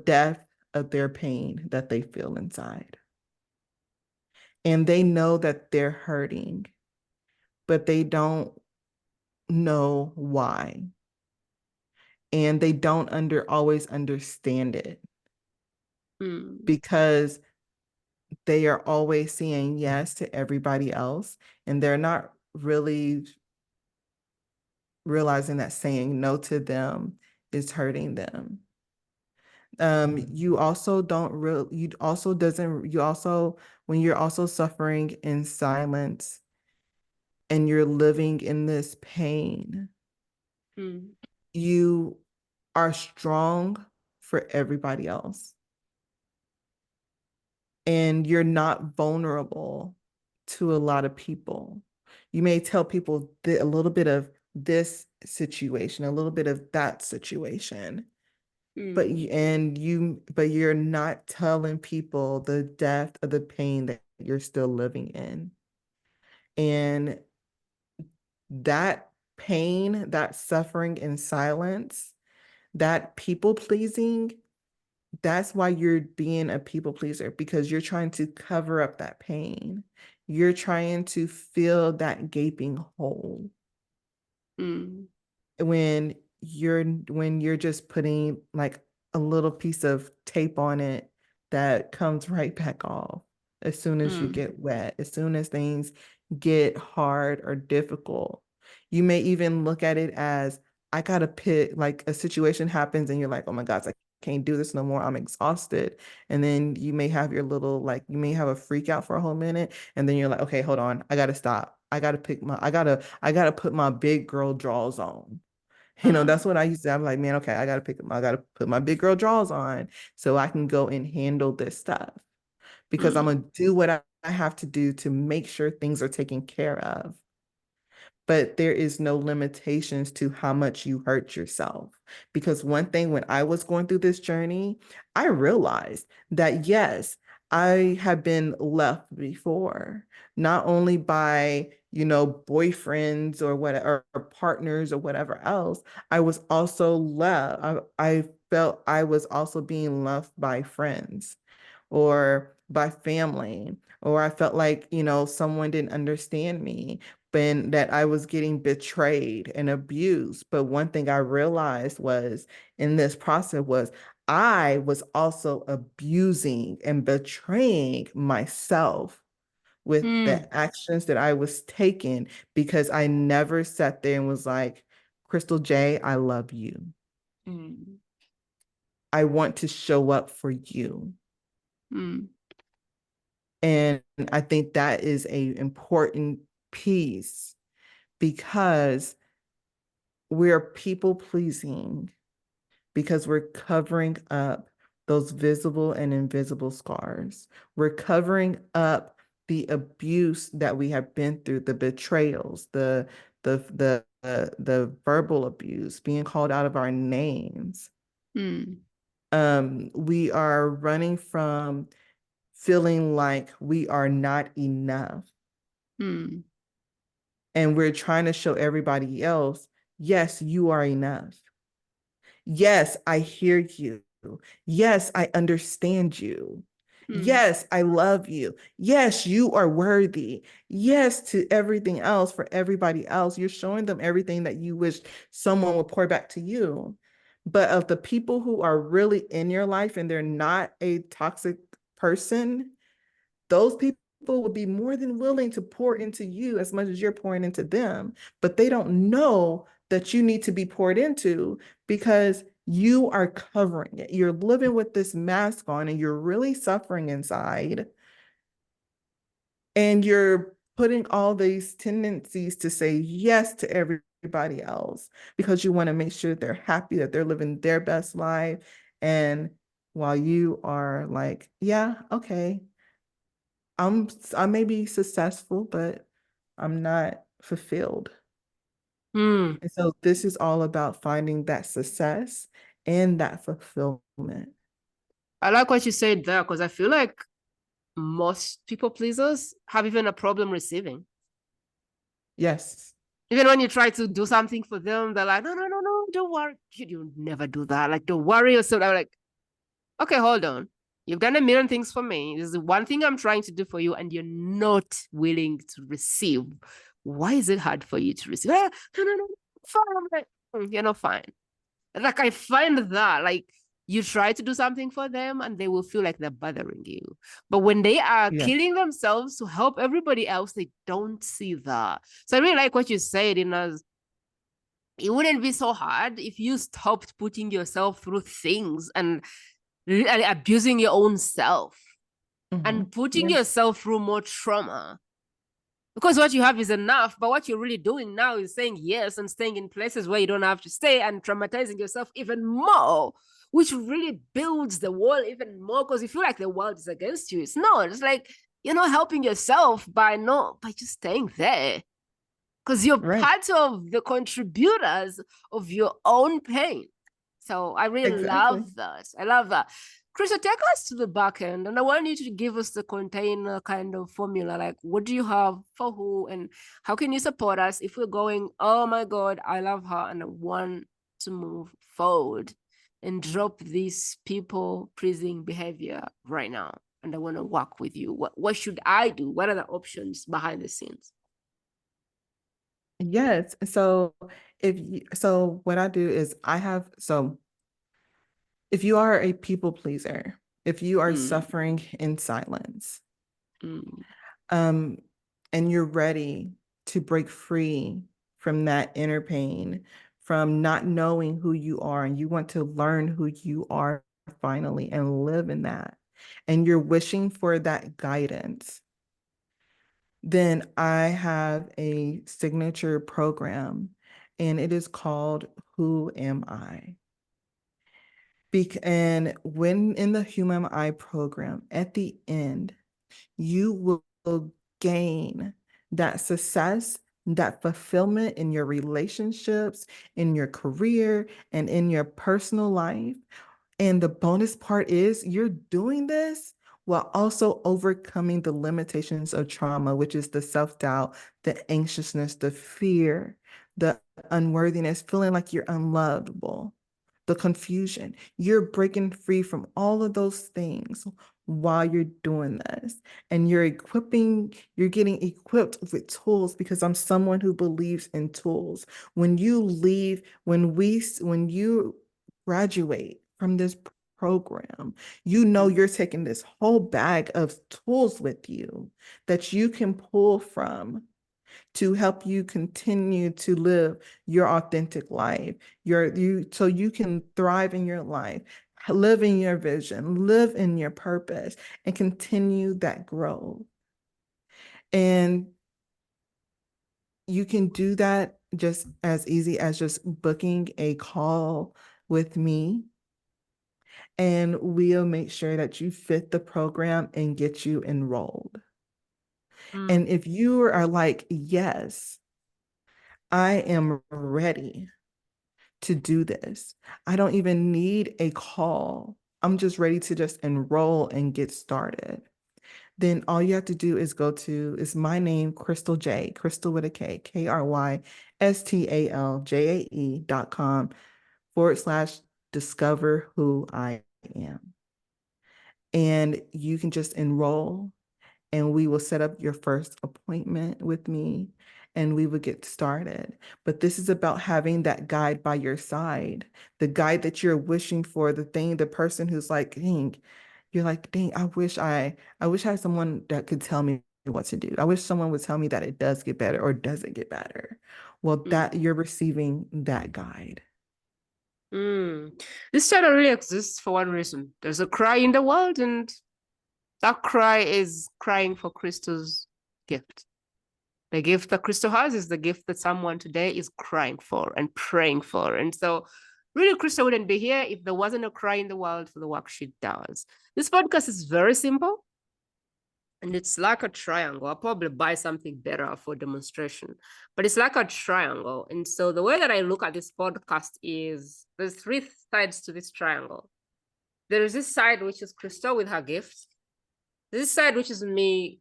depth of their pain that they feel inside. And they know that they're hurting, but they don't know why. And they don't always understand it Mm. because they are always saying yes to everybody else, and they're not really realizing that saying no to them is hurting them. You also don't real you also doesn't you also when you're also suffering in silence and you're living in this pain, Mm. you are strong for everybody else, and you're not vulnerable to a lot of people. You may tell people a little bit of this situation, a little bit of that situation, but Mm. you're not telling people the depth of the pain that you're still living in. And that pain, that suffering in silence, that people pleasing, that's why you're being a people pleaser, because you're trying to cover up that pain. You're trying to fill that gaping hole Mm. when you're just putting like a little piece of tape on it that comes right back off as soon as you Mm. get wet, as soon as things get hard or difficult. You may even look at it as I gotta pick, like a situation happens and you're like, oh my gosh, I can't do this no more. I'm exhausted. And then you may have your little, like, you may have a freak out for a whole minute. And then you're like, okay, hold on. I gotta stop. I gotta put my big girl drawers on. That's Mm, what I used to. I'm like, man, okay, I gotta put my big girl drawers on so I can go and handle this stuff because I'm mm, gonna do what I have to do to make sure things are taken care of, but there is no limitations to how much you hurt yourself. Because one thing, when I was going through this journey, I realized that yes, I have been left before, not only by, boyfriends or whatever, or partners or whatever else. I was also left. I felt I was also being left by friends or by family, or I felt like, someone didn't understand me, and that I was getting betrayed and abused. But one thing I realized was in this process was I was also abusing and betraying myself with mm, the actions that I was taking because I never sat there and was like, Crystal J, I love you. mm, I want to show up for you. mm, And I think that is a important piece because we're people pleasing because we're covering up those visible and invisible scars. We're covering up the abuse that we have been through, the betrayals, the verbal abuse, being called out of our names. mm, We are running from feeling like we are not enough. mm, And we're trying to show everybody else, yes, you are enough. Yes, I hear you. Yes, I understand you. mm, Yes, I love you. Yes, you are worthy. Yes, to everything else for everybody else. You're showing them everything that you wish someone would pour back to you. But of the people who are really in your life and they're not a toxic person, those people would be more than willing to pour into you as much as you're pouring into them, but they don't know that you need to be poured into because you are covering it. You're living with this mask on and you're really suffering inside. And you're putting all these tendencies to say yes to everybody else because you want to make sure they're happy, that they're living their best life. And while you are like, yeah, okay, I may be successful, but I'm not fulfilled. mm. And so this is all about finding that success and that fulfillment. I like what you said there because I feel like most people pleasers have even a problem receiving. Yes. Even when you try to do something for them, they're like, no, no, no, no, don't worry. You never do that. Like, don't worry yourself. I'm like, okay, hold on. You've done a million things for me. This is the one thing I'm trying to do for you, and you're not willing to receive. Why is it hard for you to receive? Ah, no, no, no, fine. I'm like, you're not fine. Like I find that like you try to do something for them and they will feel like they're bothering you. But when they are Yeah. killing themselves to help everybody else, they don't see that. So I really like what you said in us. It wouldn't be so hard if you stopped putting yourself through things and really abusing your own self and putting Yeah. yourself through more trauma because what you have is enough. But what you're really doing now is saying yes and staying in places where you don't have to stay and traumatizing yourself even more, which really builds the wall even more because you feel like the world is against you. It's not. It's like you're not helping yourself by just staying there because you're Right. part of the contributors of your own pain. So I really Exactly. love that. I love that. Krista, take us to the back end, and I want you to give us the container kind of formula. Like, what do you have for who, and how can you support us if we're going, oh my God, I love her, and I want to move forward and drop this people pleasing behavior right now. And I want to work with you. What should I do? What are the options behind the scenes? Yes. So so what I do is if you are a people pleaser, if you are Mm, suffering in silence, mm, um, and you're ready to break free from that inner pain, from not knowing who you are, and you want to learn who you are finally and live in that, and you're wishing for that guidance, then I have a signature program, and it is called Who Am I? And when in the Who Am I program, at the end, you will gain that success, that fulfillment in your relationships, in your career, and in your personal life. And the bonus part is you're doing this while also overcoming the limitations of trauma, which is the self-doubt, the anxiousness, the fear, the unworthiness, feeling like you're unlovable, the confusion. You're breaking free from all of those things while you're doing this. And you're getting equipped with tools, because I'm someone who believes in tools. When you graduate from this program, you're taking this whole bag of tools with you that you can pull from to help you continue to live your authentic life, so you can thrive in your life, live in your vision, live in your purpose, and continue that growth. And you can do that just as easy as just booking a call with me, and we'll make sure that you fit the program and get you enrolled. And if you are like, yes, I am ready to do this, I don't even need a call, I'm just ready to just enroll and get started, then all you have to do is is my name, Crystal J, Crystal with a K, KrystalJae.com/discover who I am. And you can just enroll, and we will set up your first appointment with me, and we will get started. But this is about having that guide by your side, the guide that you're wishing for, the person who's like, dang, you're like, dang, I wish I had someone that could tell me what to do. I wish someone would tell me that it does get better or doesn't get better. Well, that you're receiving that guide. This channel really exists for one reason. There's a cry in the world, and that cry is crying for Crystal's gift. The gift that Crystal has is the gift that someone today is crying for and praying for. And so really, Crystal wouldn't be here if there wasn't a cry in the world for the work she does. This podcast is very simple, and it's like a triangle. I'll probably buy something better for demonstration, but it's like a triangle. And so the way that I look at this podcast is there's three sides to this triangle. There is this side, which is Crystal with her gifts. This side, which is me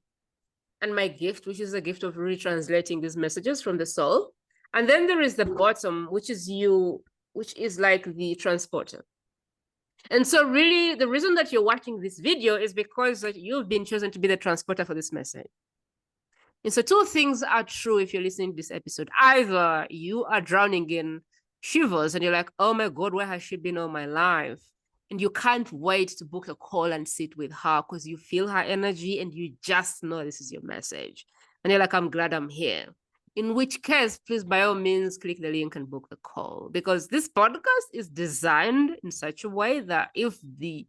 and my gift, which is the gift of retranslating these messages from the soul. And then there is the bottom, which is you, which is like the transporter. And so really, the reason that you're watching this video is because you've been chosen to be the transporter for this message. And so two things are true if you're listening to this episode. Either you are drowning in shivers and you're like, oh my God, where has she been all my life? And you can't wait to book a call and sit with her because you feel her energy and you just know this is your message. And you're like, I'm glad I'm here. In which case, please, by all means, click the link and book the call, because this podcast is designed in such a way that if the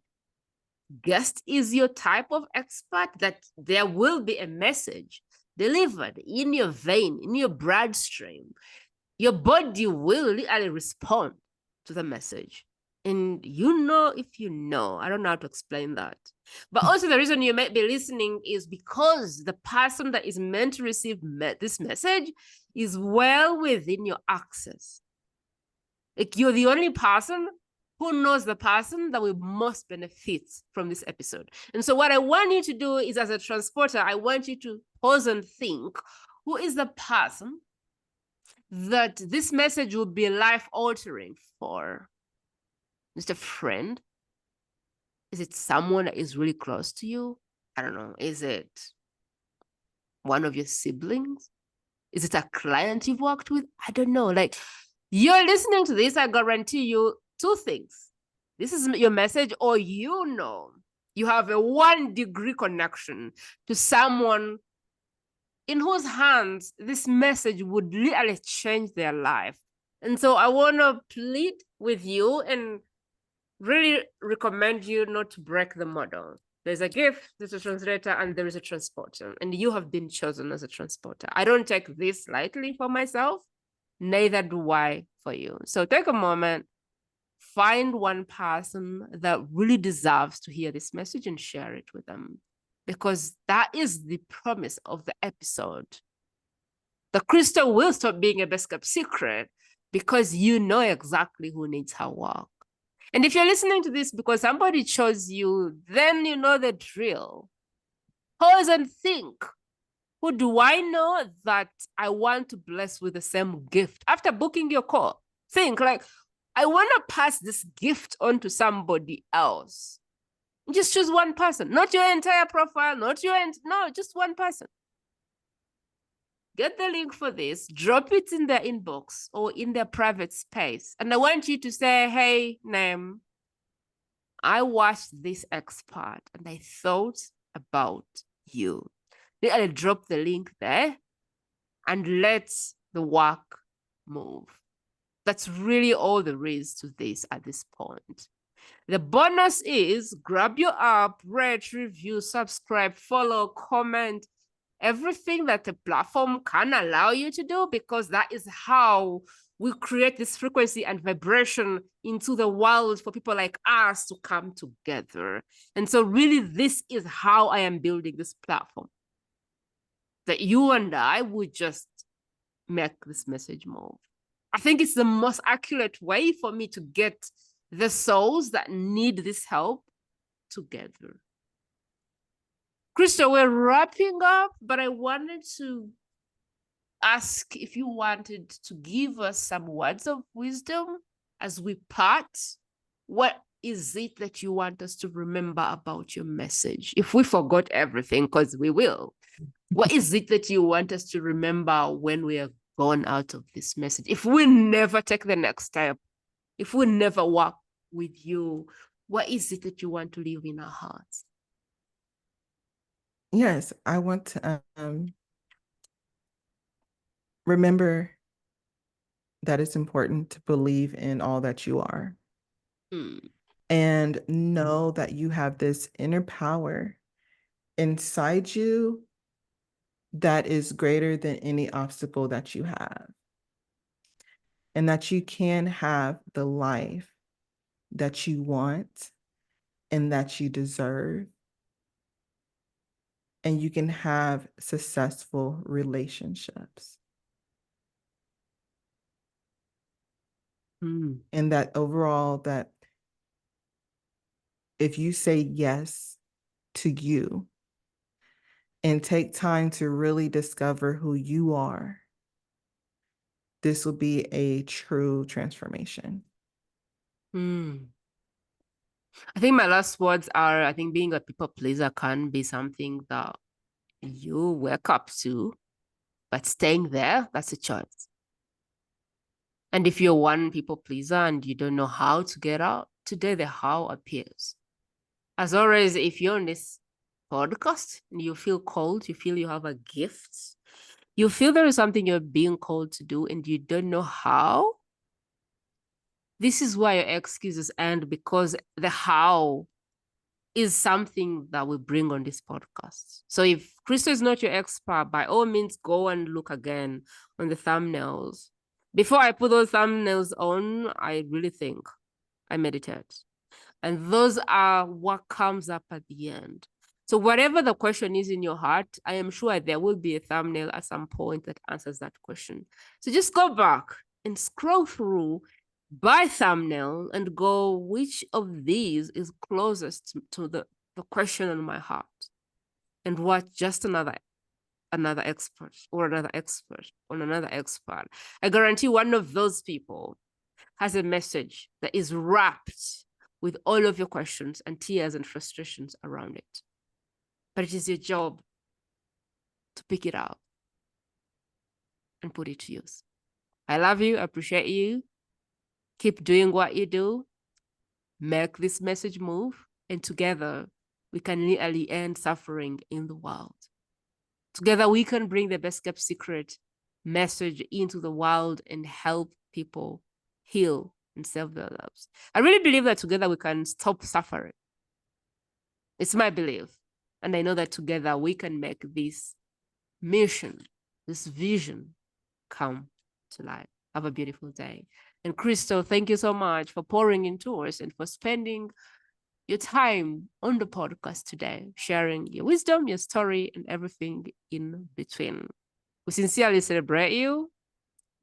guest is your type of expert, that there will be a message delivered in your vein, in your bloodstream. Your body will literally respond to the message. And if you know, I don't know how to explain that. But also the reason you might be listening is because the person that is meant to receive this message is well within your access. Like, you're the only person who knows the person that will most benefit from this episode. And so what I want you to do is, as a transporter, I want you to pause and think, who is the person that this message will be life-altering for? Is it a friend? Is it someone that is really close to you? I don't know. Is it one of your siblings? Is it a client you've worked with? I don't know. Like, you're listening to this, I guarantee you two things. This is your message, or you have a 1-degree connection to someone in whose hands this message would literally change their life And so I want to plead with you and really recommend you not to break the model. There's a gift, there's a translator, and there is a transporter. And you have been chosen as a transporter. I don't take this lightly for myself, neither do I for you. So take a moment, find one person that really deserves to hear this message and share it with them. Because that is the promise of the episode. The crystal will stop being a best kept secret because you know exactly who needs her work. And if you're listening to this because somebody chose you, then you know the drill. Pause and think. Who do I know that I want to bless with the same gift? After booking your call, think like, I want to pass this gift on to somebody else. Just choose one person, not your entire profile, no, just one person. Get the link for this, drop it in their inbox or in their private space. And I want you to say, hey, name, I watched this expert and I thought about you. Then I'll drop the link there and let the work move. That's really all there is to this at this point. The bonus is grab your app, rate, review, subscribe, follow, comment, everything that the platform can allow you to do, because that is how we create this frequency and vibration into the world for people like us to come together. And so really, this is how I am building this platform, that you and I would just make this message move. I think it's the most accurate way for me to get the souls that need this help together. Crystal, we're wrapping up, but I wanted to ask if you wanted to give us some words of wisdom as we part. What is it that you want us to remember about your message? If we forgot everything, because we will, what is it that you want us to remember when we are gone out of this message? If we never take the next step, if we never work with you, what is it that you want to leave in our hearts? Yes, I want to remember that it's important to believe in all that you are. And know that you have this inner power inside you that is greater than any obstacle that you have. And that you can have the life that you want and that you deserve. And you can have successful relationships. And that overall, that if you say yes to you and take time to really discover who you are, this will be a true transformation. I think my last words are, I think being a people pleaser can be something that you wake up to, but staying there, that's a choice. And if you're one people pleaser and you don't know how to get out, today the how appears. As always, if you're on this podcast and you feel called, you feel you have a gift, you feel there is something you're being called to do and you don't know how, this is where your excuses end, because the how is something that we bring on this podcast. So if Crystal is not your expert, by all means, go and look again on the thumbnails. Before I put those thumbnails on, I really think, I meditate. And those are what comes up at the end. So whatever the question is in your heart, I am sure there will be a thumbnail at some point that answers that question. So just go back and scroll through by thumbnail and go, which of these is closest to the question on my heart? And watch just another expert or another expert on another expert. I guarantee one of those people has a message that is wrapped with all of your questions and tears and frustrations around it. But it is your job to pick it out and put it to use. I love you. I appreciate you. Keep doing what you do. Make this message move. And together, we can literally end suffering in the world. Together, we can bring the best kept secret message into the world and help people heal and save their lives. I really believe that together we can stop suffering. It's my belief. And I know that together we can make this mission, this vision come to life. Have a beautiful day. And Crystal, thank you so much for pouring into us and for spending your time on the podcast today, sharing your wisdom, your story, and everything in between. We sincerely celebrate you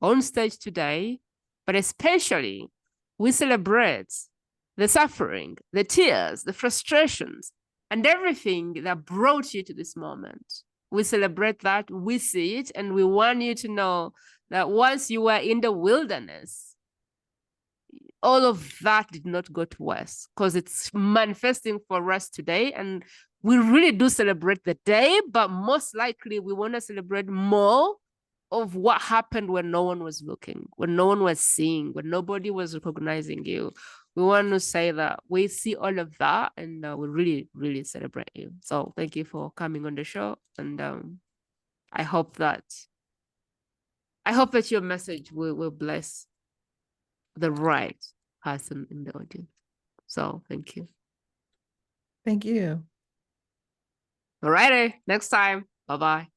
on stage today, but especially we celebrate the suffering, the tears, the frustrations, and everything that brought you to this moment. We celebrate that, we see it, and we want you to know that once you were in the wilderness, all of that did not go to waste because it's manifesting for us today. And we really do celebrate the day, but most likely we want to celebrate more of what happened when no one was looking, when no one was seeing, when nobody was recognizing you. We want to say that we see all of that and we really, really celebrate you. So thank you for coming on the show. And I hope that your message will bless the right person in the audience. So thank you. Thank you. All righty. Next time. Bye-bye.